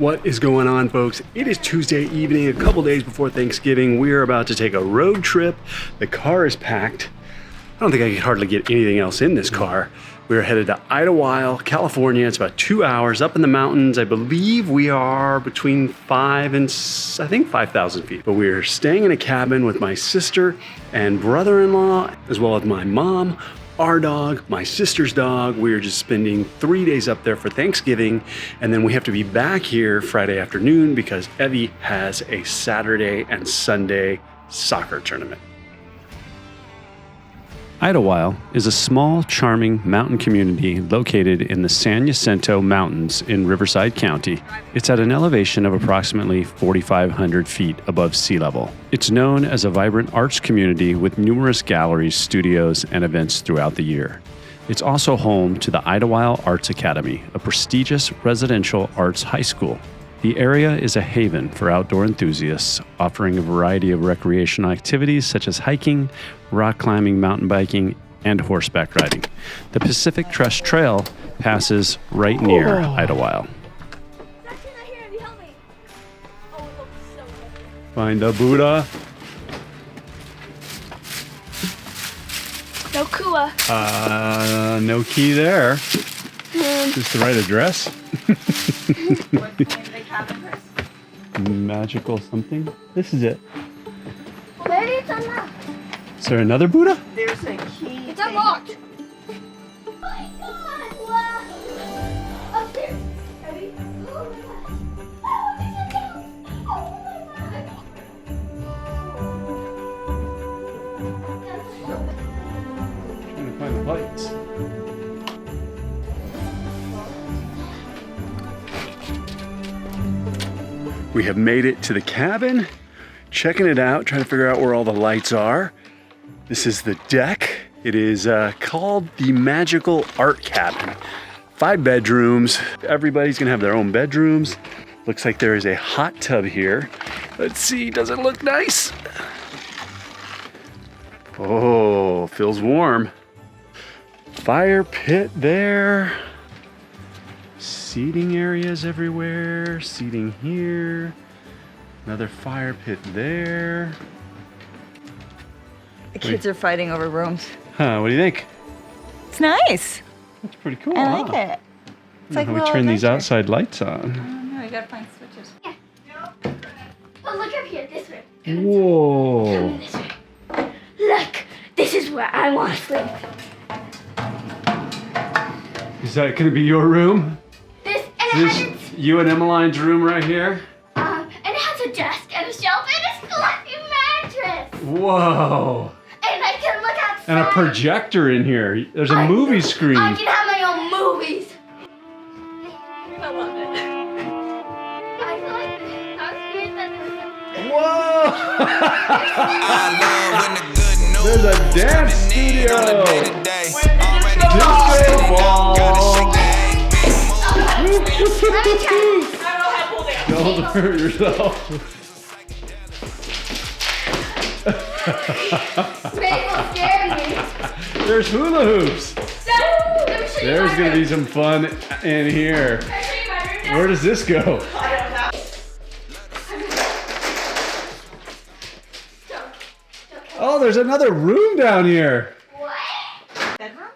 What is going on, folks? It is Tuesday evening, a couple days before Thanksgiving. We are about to take a road trip. The car is packed. I don't think I could hardly get anything else in this car. We are headed to Idyllwild, California. It's about 2 hours up in the mountains. I believe we are between 5 and 5,000 feet. But we are staying in a cabin with my sister and brother-in-law, as well as my mom, our dog, my sister's dog. We are just spending 3 days up there for Thanksgiving, and then we have to be back here Friday afternoon because Evie has a Saturday and Sunday soccer tournament. Idyllwild is a small, charming mountain community located in the San Jacinto Mountains in Riverside County. It's at an elevation of approximately 4,500 feet above sea level. It's known as a vibrant arts community with numerous galleries, studios, and events throughout the year. It's also home to the Idyllwild Arts Academy, a prestigious residential arts high school. The area is a haven for outdoor enthusiasts, offering a variety of recreational activities such as hiking, rock climbing, mountain biking, and horseback riding. The Pacific Crest Trail passes right near Idyllwild. Find a Buddha. No Kua. No key there. Is this the right address? Magical something. This is it. Maybe it's unlocked. Is there another Buddha? There's a key. It's unlocked. Oh my God! Wow. Upstairs. Ready? Oh my God. Oh, it's a down. Oh my God. Trying to find the lights. We have made it to the cabin, checking it out, trying to figure out where all the lights are. This is the deck. It is called the Magical Art Cabin. 5 bedrooms. Everybody's gonna have their own bedrooms. Looks like there is a hot tub here. Let's see, does it look nice? Oh, feels warm. Fire pit there. Seating areas everywhere, seating here, another fire pit there. The kids are fighting over rooms. Huh, what do you think? It's nice. That's pretty cool. I like it. It's like how a we little turn these adventure. outside lights I on. don't know, you gotta find switches. Yeah. Oh, look up here, this way. Whoa. This way. Look, this is where I want to sleep. Is that gonna be your room? This, and Is it this has you and Emmeline's room right here? and it has a desk and a shelf and a fluffy mattress. Whoa. And I can look outside. And a projector in here. There's a movie screen. I can have my own movies. I love it. I feel like I was weird that Whoa! there was There's a dance studio. Disco ball. Don't hurt yourself. Mabel scared me. There's hula hoops. There's gonna be some fun in here. Where does this go? Oh, there's another room down here. What? Bedroom?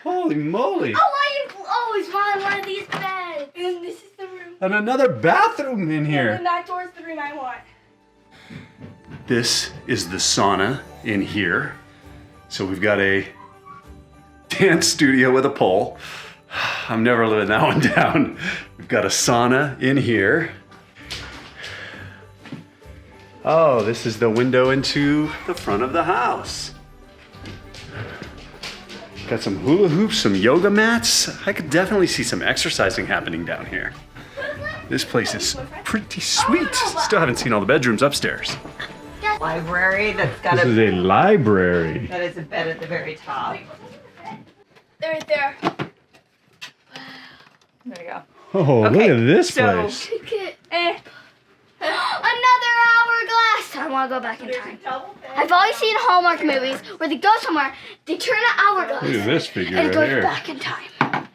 Holy moly. Oh, I always wanted one of these beds. And this is the room. And another bathroom in here. And that door's the room I want. This is the sauna in here. So we've got a dance studio with a pole. I'm never living that one down. We've got a sauna in here. Oh, this is the window into the front of the house. Got some hula hoops, some yoga mats. I could definitely see some exercising happening down here. This place is pretty sweet. Still haven't seen all the bedrooms upstairs. Library that's got This is a library. that is a bed at the very top. They're right there. There you go. Oh, look Okay, at this so- place. Another hourglass. I want to go back in time. I've always seen Hallmark movies where they go somewhere, they turn an hourglass, Look at this figure and right it goes here. back in time.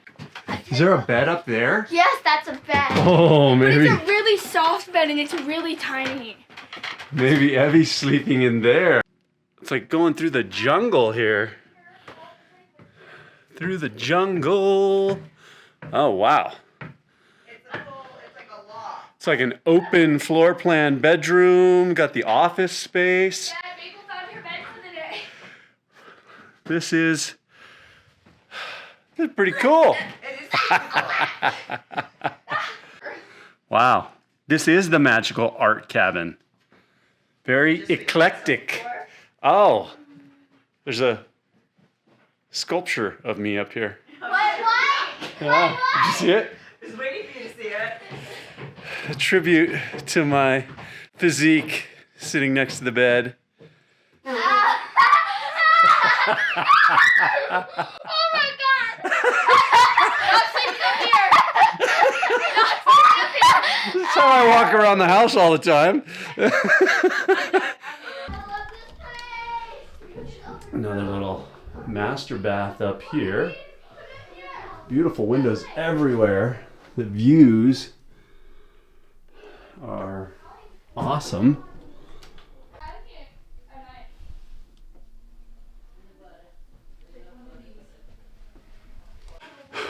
Is there a bed up there? Yes, that's a bed. Oh, maybe. But it's a really soft bed and it's really tiny. Maybe Evie's sleeping in there. It's like going through the jungle here. Through the jungle. Oh, wow. It's like a loft. It's like an open floor plan bedroom. Got the office space. Yeah, Mabel found your bed for the day. This is pretty cool. Wow. This is the magical art cabin. Very eclectic. Oh, there's a sculpture of me up here. What? Yeah. Did you see it? Just waiting for you to see it. A tribute to my physique sitting next to the bed. Oh my god! Not sitting up here! Not sitting up here! This is how I walk around the house all the time. Another little master bath up here. Beautiful windows everywhere. The views are awesome.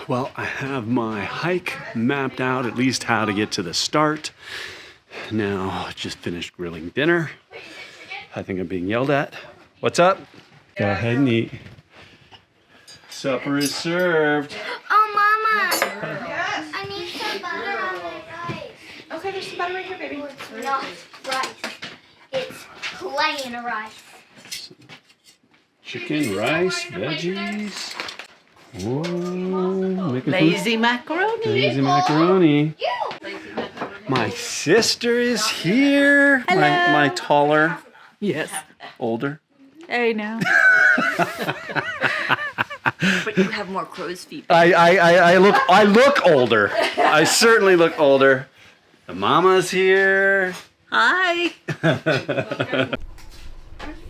Well, I have my hike mapped out, at least how to get to the start. Now, I just finished grilling dinner. I think I'm being yelled at. What's up? Go ahead and eat. Supper is served. Oh, Mama! Yes. I need some butter on my rice. Okay, there's some butter right here, baby. Oh, it's not rice. It's plain rice. Chicken, rice, veggies. Whoa, making Lazy macaroni. lazy macaroni. You! My sister is here. My taller, Yes. older. Hey now. But you have more crow's feet. I look older. I certainly look older. The mama's here. Hi.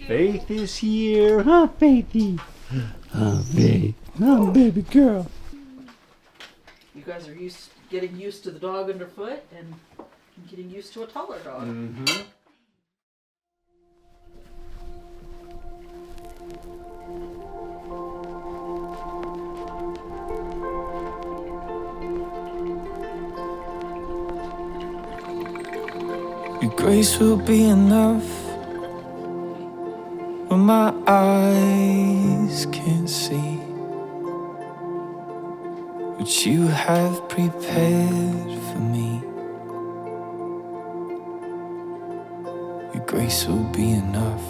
Faith is here. Huh, Faithy? Oh, babe. Oh, baby girl. You guys are getting used to the dog underfoot and getting used to a taller dog. Mm-hmm. Your grace will be enough when my eyes can't see what you have prepared for me. Your grace will be enough.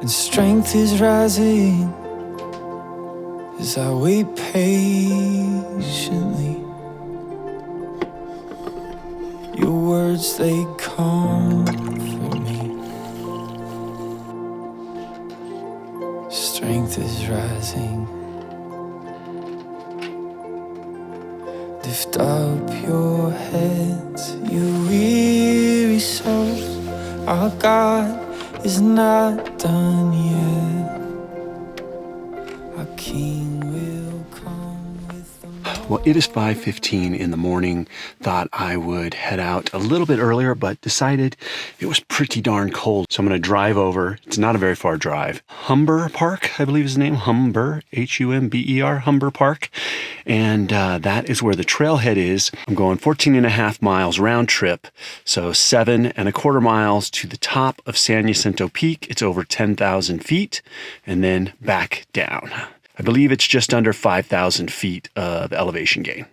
And strength is rising as I wait patiently. Your words, they comfort me. Strength is rising. Lift up your heads, you weary souls. Our God is not done yet. Our King will come with the morning. Well, it is 5:15 in the morning. Thought I would head out a little bit earlier, but decided it was pretty darn cold. So I'm going to drive over. It's not a very far drive. Humber Park, I believe is the name. Humber, Humber, Humber Park. And that is where the trailhead is. I'm going 14 and a half miles round trip. So 7.25 miles to the top of San Jacinto Peak. It's over 10,000 feet and then back down. I believe it's just under 5,000 feet of elevation gain.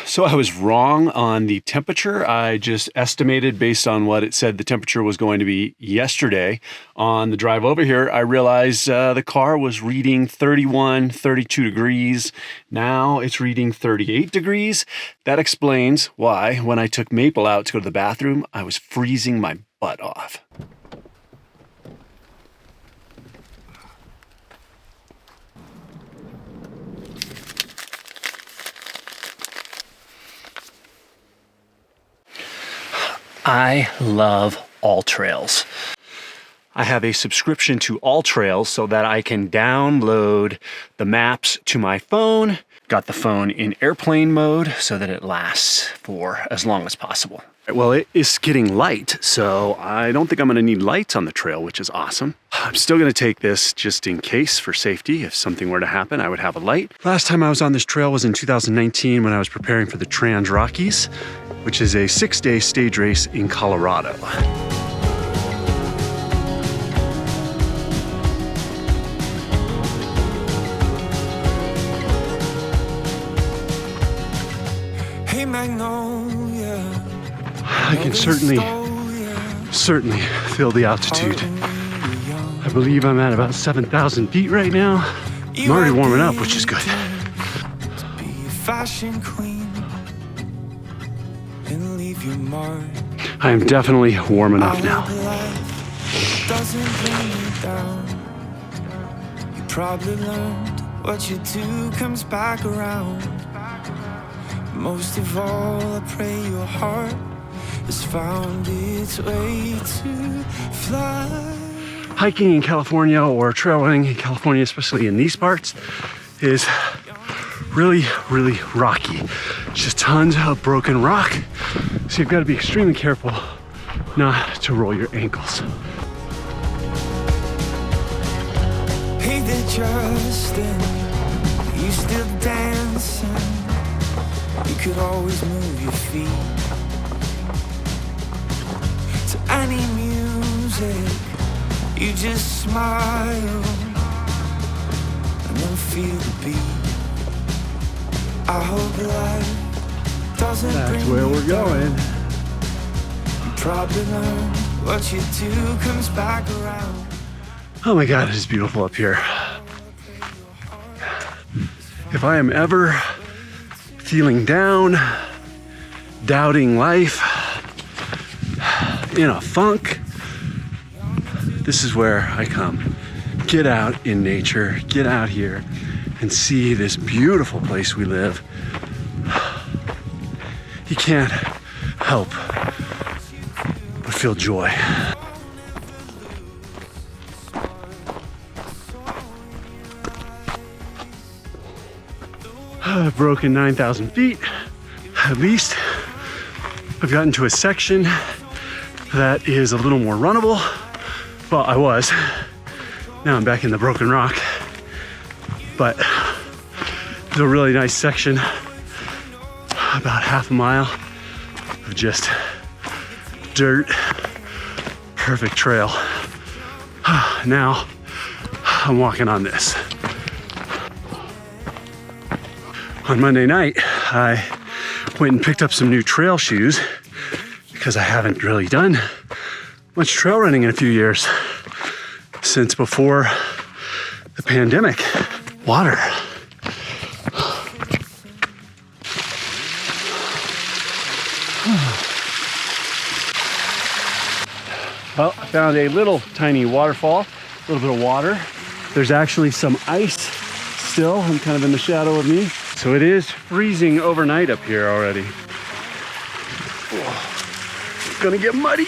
So I was wrong on the temperature. I just estimated based on what it said the temperature was going to be yesterday. On the drive over here, I realized the car was reading 31, 32 degrees. Now it's reading 38 degrees. That explains why when I took Maple out to go to the bathroom, I was freezing my butt off. I love all trails. I have a subscription to All Trails so that I can download the maps to my phone. Got the phone in airplane mode so that it lasts for as long as possible. Well, it is getting light, so I don't think I'm gonna need lights on the trail, which is awesome. I'm still gonna take this just in case for safety. If something were to happen, I would have a light. Last time I was on this trail was in 2019 when I was preparing for the Trans Rockies, which is a 6-day stage race in Colorado. Hey Magnolia, I can certainly feel the altitude. I believe I'm at about 7,000 feet right now. I'm already warming up, which is good. be a fashion queen and leave your mark. I am definitely warm enough now. Life doesn't bring you down. You probably learned what you do comes back around. Most of all, I pray your heart has found its way to fly. Hiking in California or trail running in California, especially in these parts, is really, really rocky. It's just tons of broken rock. So you've got to be extremely careful not to roll your ankles. Hey there, Justin, you still dancing? You could always move your feet to any music. You just smile and then feel the beat. I hope life doesn't That's bring where you we're going. down. You probably learn what you do comes back around. Oh my God, it is beautiful up here. If I am ever feeling down, doubting life, in a funk, this is where I come. Get out in nature, get out here and see this beautiful place we live. You can't help but feel joy. I've broken 9,000 feet, at least. I've gotten to a section that is a little more runnable. Well, I was. Now I'm back in the broken rock. But it's a really nice section, about half a mile of just dirt, perfect trail. Now I'm walking on this. On Monday night, I went and picked up some new trail shoes because I haven't really done much trail running in a few years, since before the pandemic. Water. Well, I found a little tiny waterfall, a little bit of water. There's actually some ice still. I'm kind of in the shadow of me. So it is freezing overnight up here already. Oh, it's gonna get muddy.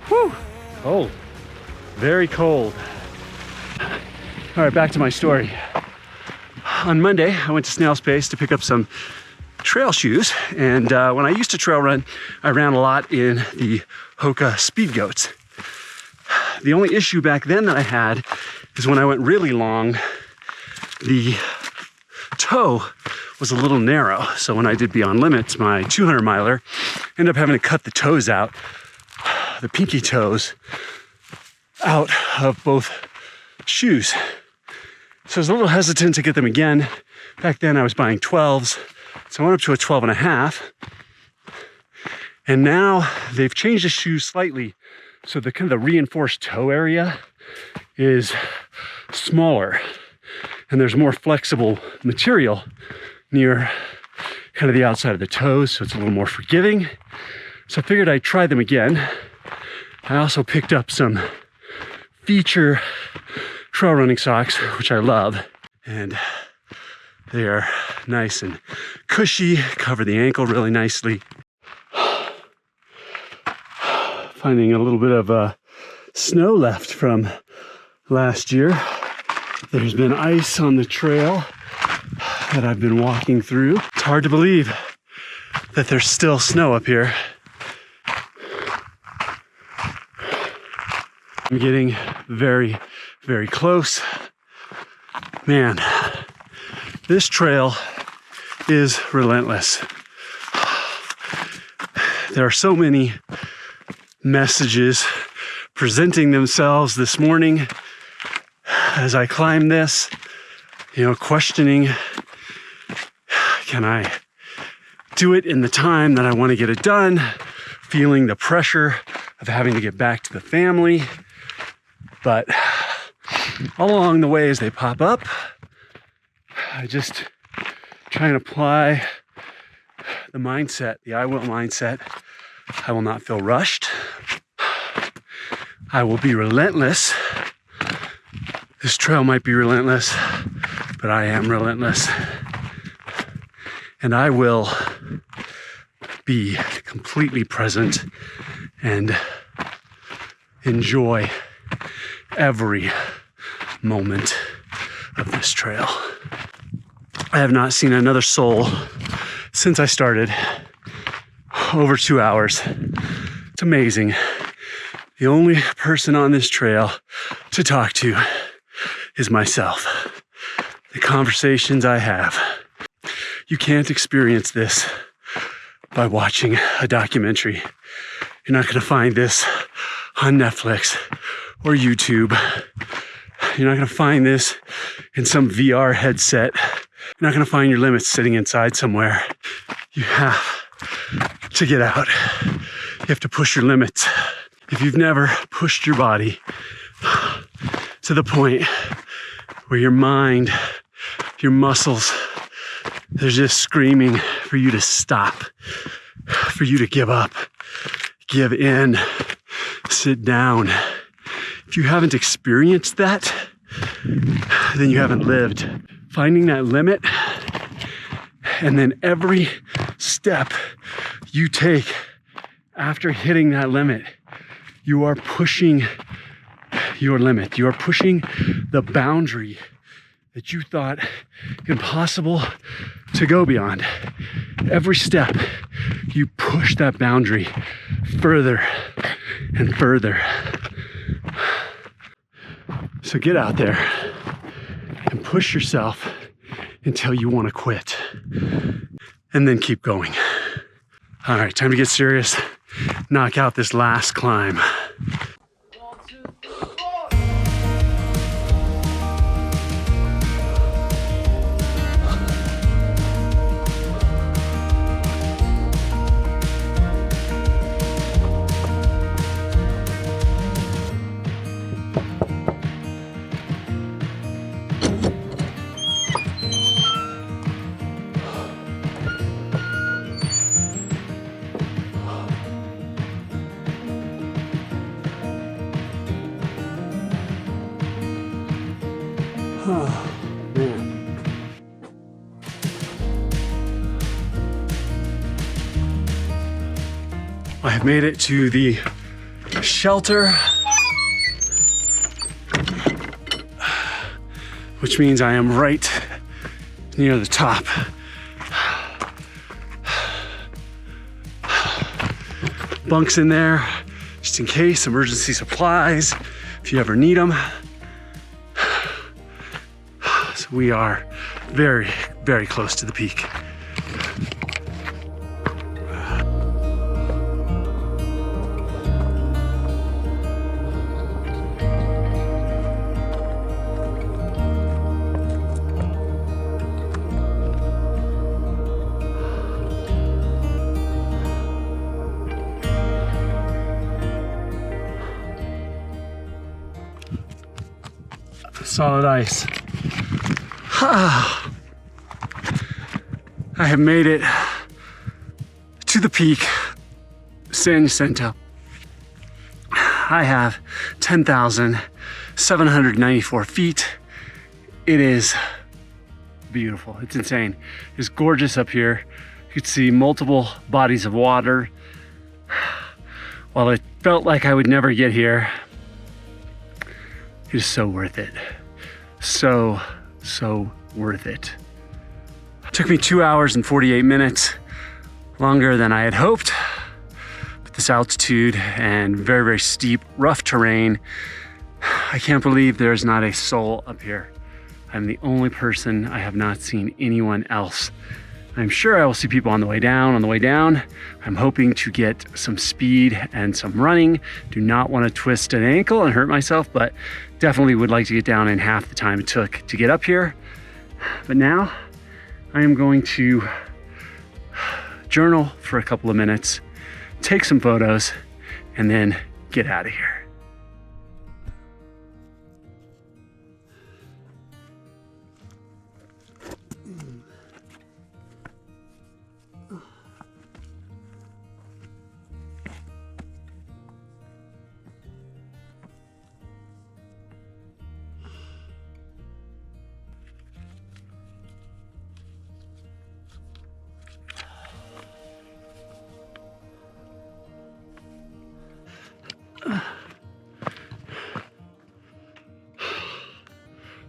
Whew, cold, very cold. All right, back to my story. On Monday, I went to Snail's Pace to pick up some trail shoes, and when I used to trail run, I ran a lot in the Hoka Speed Goats. The only issue back then that I had is when I went really long, the toe was a little narrow. So when I did Beyond Limits, my 200 miler, ended up having to cut the toes out, the pinky toes out of both shoes. So I was a little hesitant to get them again. Back then I was buying 12s. So I went up to a 12 and a half. And now they've changed the shoe slightly. So the kind of the reinforced toe area is smaller and there's more flexible material near kind of the outside of the toes. So it's a little more forgiving. So I figured I'd try them again. I also picked up some feature trail running socks, which I love. And they are nice and cushy, cover the ankle really nicely. Finding a little bit of snow left from last year. There's been ice on the trail that I've been walking through. It's hard to believe that there's still snow up here. I'm getting very, very close. Man, this trail is relentless. There are so many messages presenting themselves this morning as I climb this, questioning, can I do it in the time that I want to get it done? Feeling the pressure of having to get back to the family. But all along the way as they pop up, I just try and apply the mindset, the I will mindset. I will not feel rushed. I will be relentless. This trail might be relentless, but I am relentless. And I will be completely present and enjoy every moment of this trail. I have not seen another soul since I started. Over 2 hours. It's amazing. The only person on this trail to talk to is myself. The conversations I have. You can't experience this by watching a documentary. You're not going to find this on Netflix or YouTube. You're not going to find this in some VR headset. You're not going to find your limits sitting inside somewhere. You have to get out. You have to push your limits. If you've never pushed your body to the point where your mind, your muscles, they're just screaming for you to stop, for you to give up, give in, sit down. If you haven't experienced that, then you haven't lived. Finding that limit, and then every step you take after hitting that limit, you are pushing your limit. You are pushing the boundary that you thought impossible to go beyond. Every step, you push that boundary further and further. So get out there and push yourself until you want to quit. And then keep going. All right, time to get serious. Knock out this last climb. 1, 2, 3, Oh, man. I have made it to the shelter, which means I am right near the top. Bunks in there, just in case, emergency supplies, if you ever need them. So we are very, very close to the peak. Solid ice. I have made it to the peak, San Jacinto. I have 10,794 feet. It is beautiful. It's insane. It's gorgeous up here. You could see multiple bodies of water. While it felt like I would never get here, it is so worth it. So worth it. It took me 2 hours and 48 minutes, longer than I had hoped. But this altitude and very, very steep, rough terrain, I can't believe there's not a soul up here. I'm the only person. I have not seen anyone else. I'm sure I will see people on the way down. On the way down, I'm hoping to get some speed and some running. Do not want to twist an ankle and hurt myself, but definitely would like to get down in half the time it took to get up here. But now I am going to journal for a couple of minutes, take some photos, and then get out of here.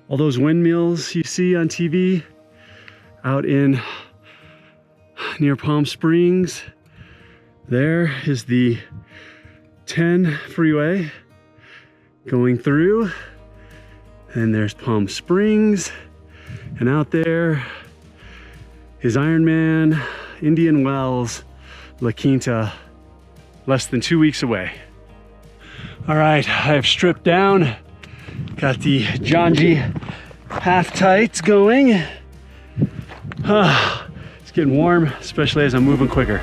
All those windmills you see on TV out in near Palm Springs, there is the 10 freeway going through, and there's Palm Springs, and out there is Ironman, Indian Wells, La Quinta, less than 2 weeks away. All right, I have stripped down. Got the Janji half tights going. It's getting warm, especially as I'm moving quicker.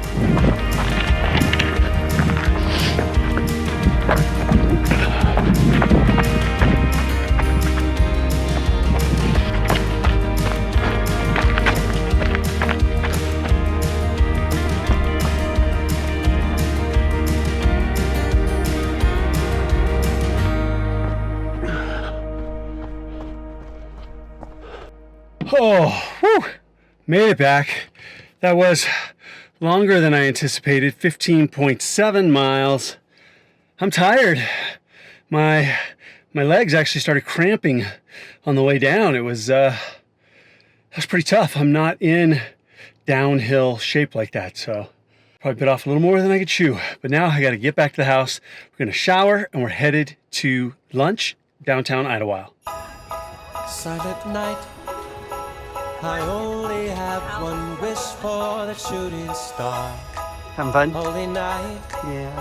Oh, whew, made it back. That was longer than I anticipated, 15.7 miles. I'm tired. My legs actually started cramping on the way down. It was pretty tough. I'm not in downhill shape like that, so probably bit off a little more than I could chew. But now I got to get back to the house. We're gonna shower and we're headed to lunch downtown Idyllwild. Silent night, I only have one wish for the shooting star. Having fun? Holy night, Yeah.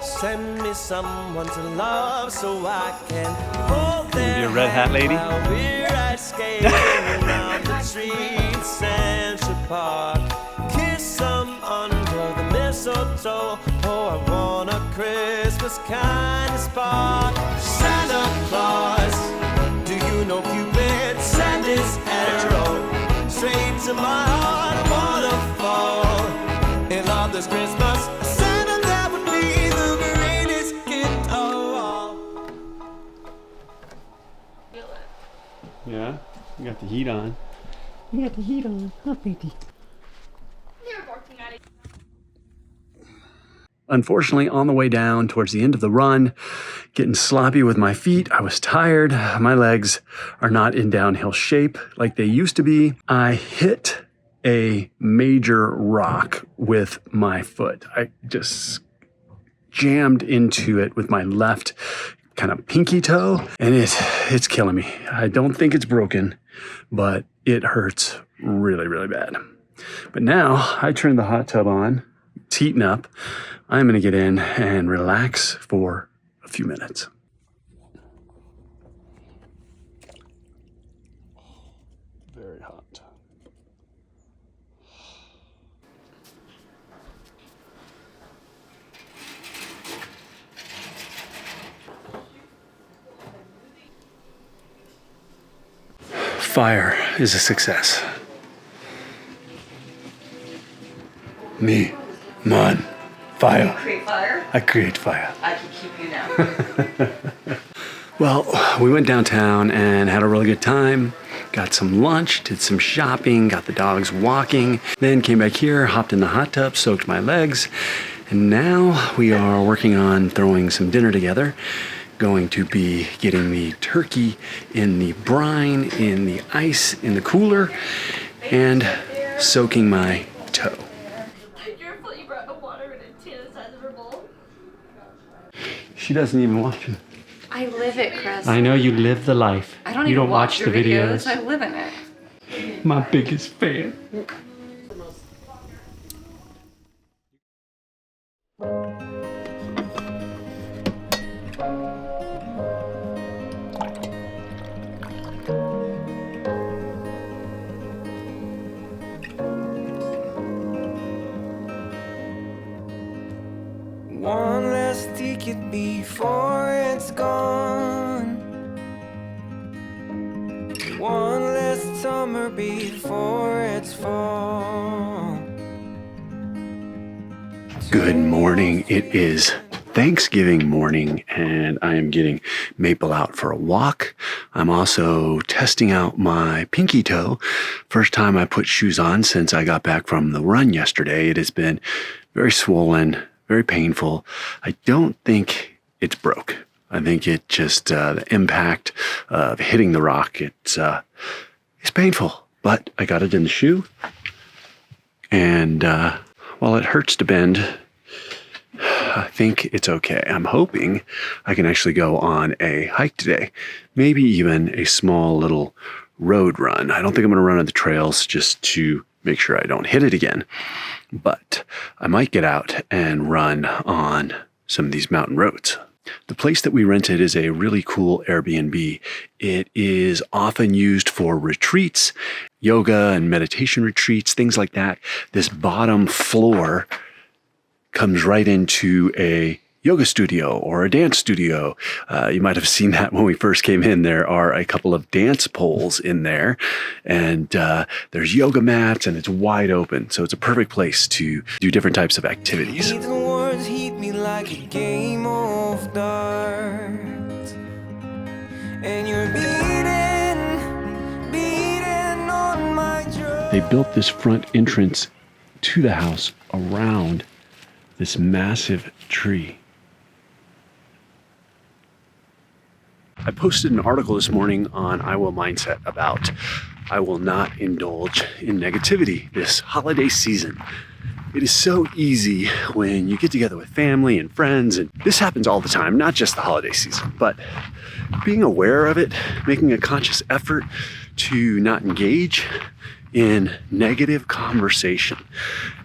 send me someone to love so I can hold their be a red hat lady? while we're ice skating around the streets and Park. Kiss them under the mistletoe. Oh, I want a Christmas kind of spark. Santa Claus, do you know Cupid sent his arrow straight to my heart? Waterfall in love this Christmas. Santa, that would be the greatest gift of all. Yeah, you got the heat on. They're barking at it. Unfortunately, on the way down towards the end of the run, getting sloppy with my feet, I was tired. My legs are not in downhill shape like they used to be. I hit a major rock with my foot. I just jammed into it with my left kind of pinky toe, and it's killing me. I don't think it's broken, but it hurts really, really bad. But now I turned the hot tub on, it's heating up. I'm gonna get in and relax for a few minutes. Very hot. Fire is a success. Me, man, Fire. Create fire. I create fire. I can keep you now. Well, we went downtown and had a really good time. Got some lunch, did some shopping, got the dogs walking, then came back here, hopped in the hot tub, soaked my legs, and now we are working on throwing some dinner together. Going to be getting the turkey in the brine, in the ice, in the cooler, and soaking my toe. Careful, you brought the water in a tin the size of her bowl. She doesn't even watch it. I live it, Chris. I know you live the life. I don't you even don't watch your the videos. I live in it. My biggest fan. One last ticket before it's gone. One last summer before it's fall. Good morning. It is Thanksgiving morning and I am getting Maple out for a walk. I'm also testing out my pinky toe. First time I put shoes on since I got back from the run yesterday. It has been very swollen, very painful. I don't think it's broke. I think it just, the impact of hitting the rock, it's painful, but I got it in the shoe. And while it hurts to bend, I think it's okay. I'm hoping I can actually go on a hike today. Maybe even a small little road run. I don't think I'm going to run on the trails just to make sure I don't hit it again. But I might get out and run on some of these mountain roads. The place that we rented is a really cool Airbnb. It is often used for retreats, yoga and meditation retreats, things like that. This bottom floor comes right into a yoga studio or a dance studio. You might have seen that when we first came in. There are a couple of dance poles in there and there's yoga mats and it's wide open. So it's a perfect place to do different types of activities. These words hit me like a game of darts. And you're beating on my drum. They built this front entrance to the house around this massive tree. I posted an article this morning on I Will Mindset about I will not indulge in negativity this holiday season. It is so easy when you get together with family and friends, and this happens all the time, not just the holiday season, but being aware of it, making a conscious effort to not engage in negative conversation.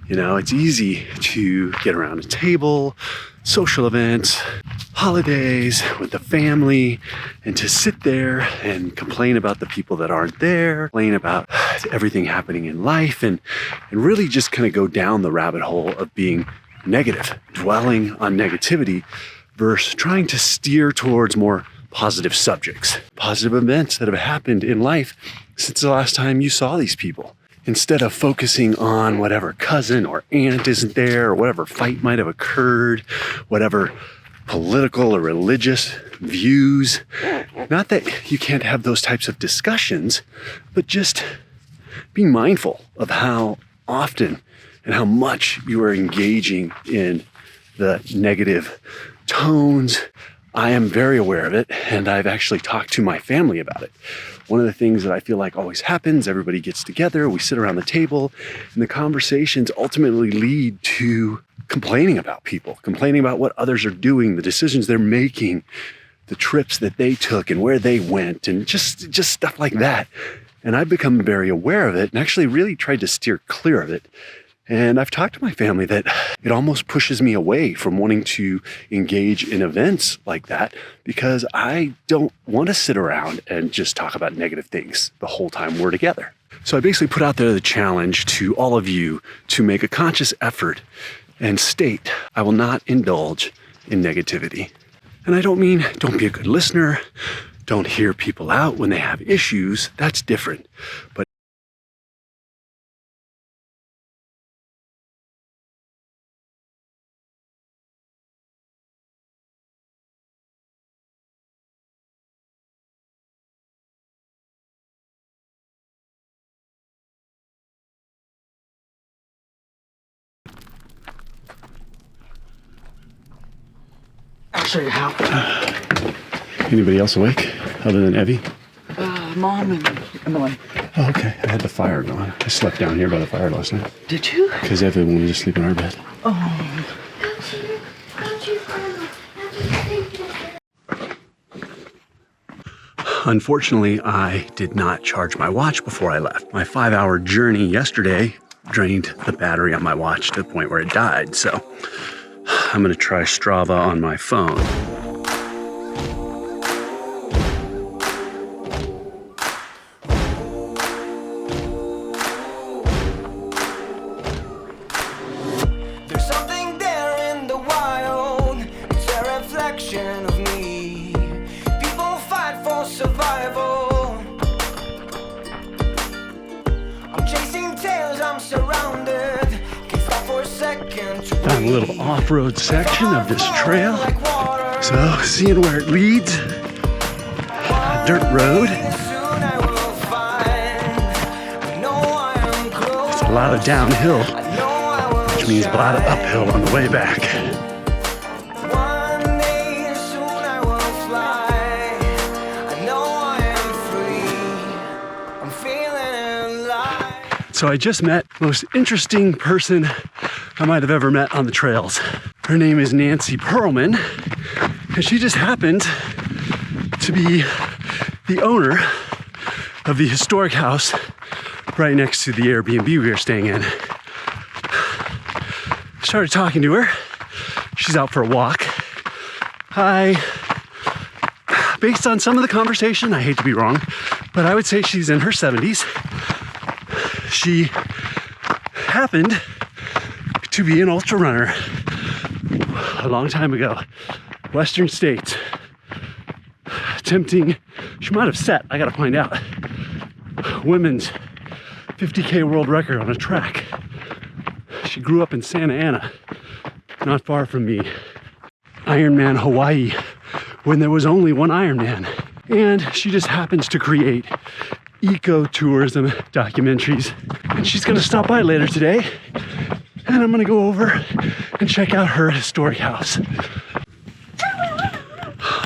You know, it's easy to get around a table, social events, holidays with the family, and to sit there and complain about the people that aren't there, complain about everything happening in life, and really just kind of go down the rabbit hole of being negative, dwelling on negativity versus trying to steer towards more positive subjects, positive events that have happened in life since the last time you saw these people. Instead of focusing on whatever cousin or aunt isn't there, or whatever fight might have occurred, whatever political or religious views. Not that you can't have those types of discussions, but just being mindful of how often and how much you are engaging in the negative tones. I am very aware of it, and I've actually talked to my family about it. One of the things that I feel like always happens, everybody gets together, we sit around the table, and the conversations ultimately lead to complaining about people, complaining about what others are doing, the decisions they're making, the trips that they took and where they went, and just stuff like that. And I've become very aware of it and actually really tried to steer clear of it. And I've talked to my family that it almost pushes me away from wanting to engage in events like that because I don't want to sit around and just talk about negative things the whole time we're together. So I basically put out there the challenge to all of you to make a conscious effort and state, I will not indulge in negativity. And I don't mean don't be a good listener, don't hear people out when they have issues, that's different. But show you how. Anybody else awake other than Evie? Mom and Emily. Oh, okay. I had the fire going. I slept down here by the fire last night. Did you? Because Evie wanted to sleep in our bed. Don't you, Grandma? Unfortunately, I did not charge my watch before I left. My 5-hour journey yesterday drained the battery on my watch to the point where it died. So I'm going to try Strava on my phone. There's something there in the wild. It's a reflection of me. People fight for survival. I'm chasing tails, I'm surrounded. Can't stop for a second to Down a little off-road section of this trail. like water. So seeing where it leads, dirt road. Soon I will find. I know I am close. It's a lot of downhill, I know I will which means a lot of uphill on the way back. One day soon I will fly. I know I am free. I'm feeling alive. So I just met the most interesting person I might have ever met on the trails. Her name is Nancy Perlman, and she just happened to be the owner of the historic house right next to the Airbnb we were staying in. Started talking to her. She's out for a walk. Based on some of the conversation, I hate to be wrong, but I would say she's in her 70s. She happened to be an ultra runner a long time ago, Western States, attempting, she might have set, I gotta find out, women's 50K world record on a track. She grew up in Santa Ana, not far from me. Ironman Hawaii, when there was only one Ironman. And she just happens to create eco-tourism documentaries. And she's gonna stop by later today, and I'm gonna go over and check out her historic house.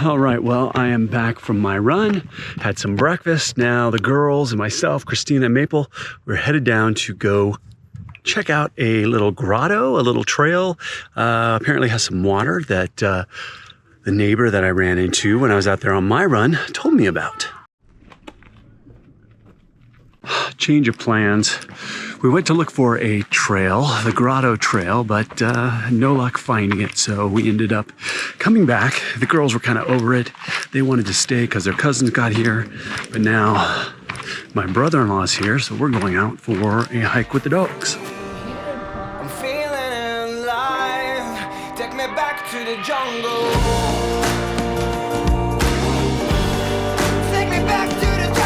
All right, well, I am back from my run, had some breakfast. Now the girls and myself, Christina and Maple, we're headed down to go check out a little grotto, a little trail. Apparently has some water that the neighbor that I ran into when I was out there on my run told me about. Change of plans. We went to look for a trail, the grotto trail, but no luck finding it. So we ended up coming back. The girls were kind of over it. They wanted to stay because their cousins got here. But now my brother-in-law is here, so we're going out for a hike with the dogs. I'm feeling alive. Take me back to the jungle. Take me back to the jungle.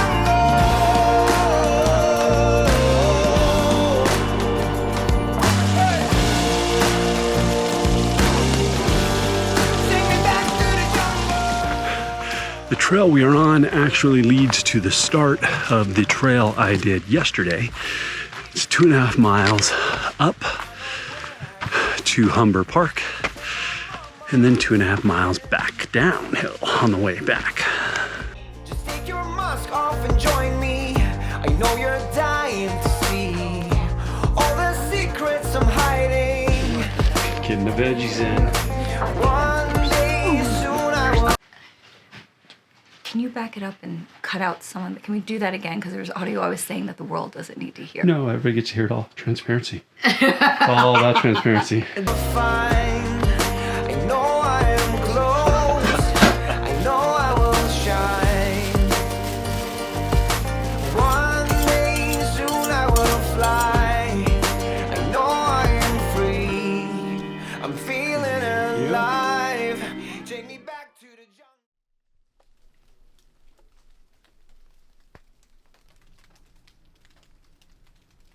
Hey. Take me back to the jungle. The trail we are on actually leads to the start of the trail I did yesterday. It's 2.5 miles up to Humber Park, and then 2.5 miles back downhill on the way back. Just take your mask off and join me. I know you're dying to see all the secrets I'm hiding. Getting the veggies in. One day soon I will. Can you back it up and cut out some of it? Can we do that again? Because there's audio I was saying that the world doesn't need to hear. No, everybody gets to hear it all. Transparency. All about transparency. Fine. I know I am close. I know I will shine. One day soon I will fly. I know I am free. I'm feeling alive. Take me back to the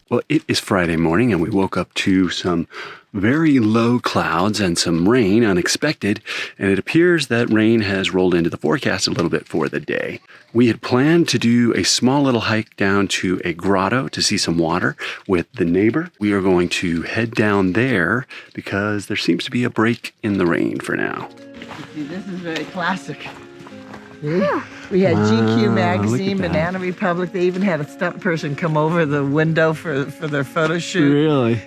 jungle. Well, it is Friday morning and we woke up to some very low clouds and some rain, unexpected, and it appears that rain has rolled into the forecast a little bit for the day. We had planned to do a small little hike down to a grotto to see some water with the neighbor. We are going to head down there because there seems to be a break in the rain for now. See, this is very classic. We had GQ magazine, Banana Republic. They even had a stunt person come over the window for their photo shoot. Really?